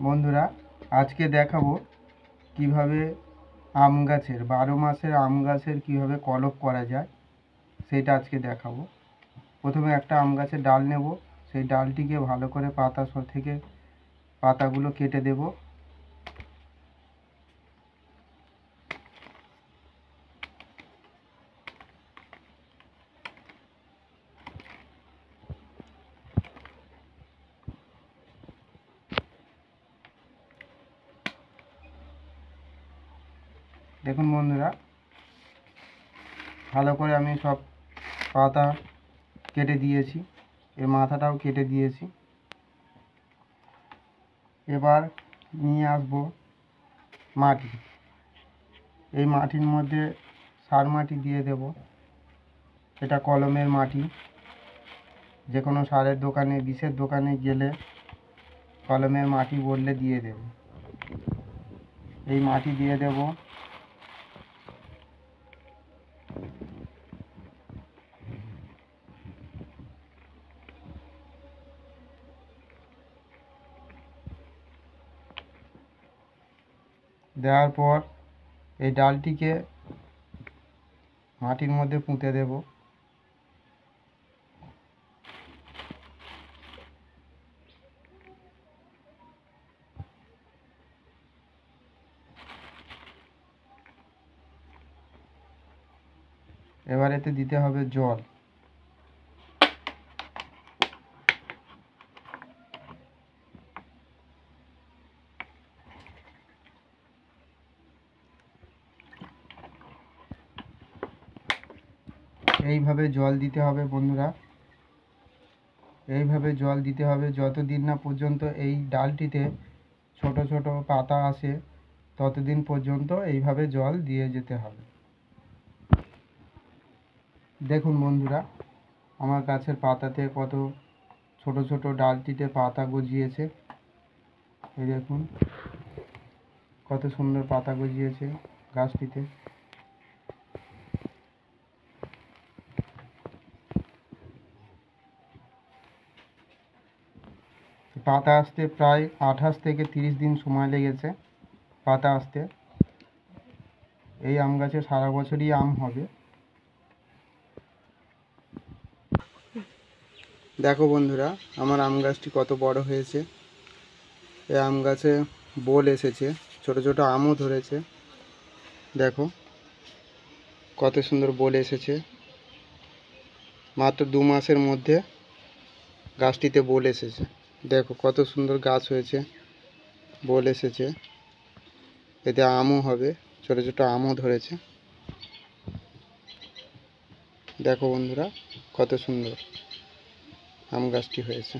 বন্ধুরা, আজকে দেখাবো কিভাবে আম গাছের 12 মাসের আম গাছের কিভাবে কলপ করা যায় সেটা আজকে দেখাবো। প্রথমে একটা আম গাছের ডাল নেব, সেই ডালটিকে ভালো করে পাতা থেকে পাতাগুলো কেটে দেব। দেখুন বন্ধুরা, ভালো করে আমি সব পাতা কেটে দিয়েছি, এর মাথাটাও কেটে দিয়েছি। এবার নিয়ে আসবো মাটি। এই মাটির মধ্যে সার মাটি দিয়ে দেব। এটা কলমের মাটি। যে কোনো সারের দোকানে, বিষের দোকানে গেলে কলমের মাটি বললে দিয়ে দেবে। এই মাটি দিয়ে দেব। দেওয়ার পর এই ডালটিকে মাটির মধ্যে পুঁতে দেব। এবার এতে দিতে হবে জল। এইভাবে জল দিতে হবে বন্ধুরা, এইভাবে জল দিতে হবে যতদিন না পর্যন্ত এই ডালটিতে ছোট ছোট পাতা আসে, ততদিন পর্যন্ত এইভাবে জল দিয়ে যেতে হবে। দেখুন বন্ধুরা, আমার গাছের পাতাতে কত ছোট ছোট ডালটিতে পাতা গজিয়েছে। এই দেখুন কত সুন্দর পাতা গজিয়েছে গাছটিতে। পাতা আসতে প্রায় 28 থেকে 30 দিন সময় লেগেছে পাতা আসতে। এই আম গাছে সারা বছরই আম হবে। দেখো বন্ধুরা, আমার আম গাছটি কত বড় হয়েছে। এই আম গাছে বোল এসেছে, ছোট ছোট আমও ধরেছে। দেখো কত সুন্দর বোল এসেছে। মাত্র 2 মাসের মধ্যে গাছটিতে বোল এসেছে। দেখো কত সুন্দর গাছ হয়েছে, বোল এসেছে। এতে আমও হবে, ছোট ছোট আমও ধরেছে। দেখো বন্ধুরা, কত সুন্দর আম গাছটি হয়েছে।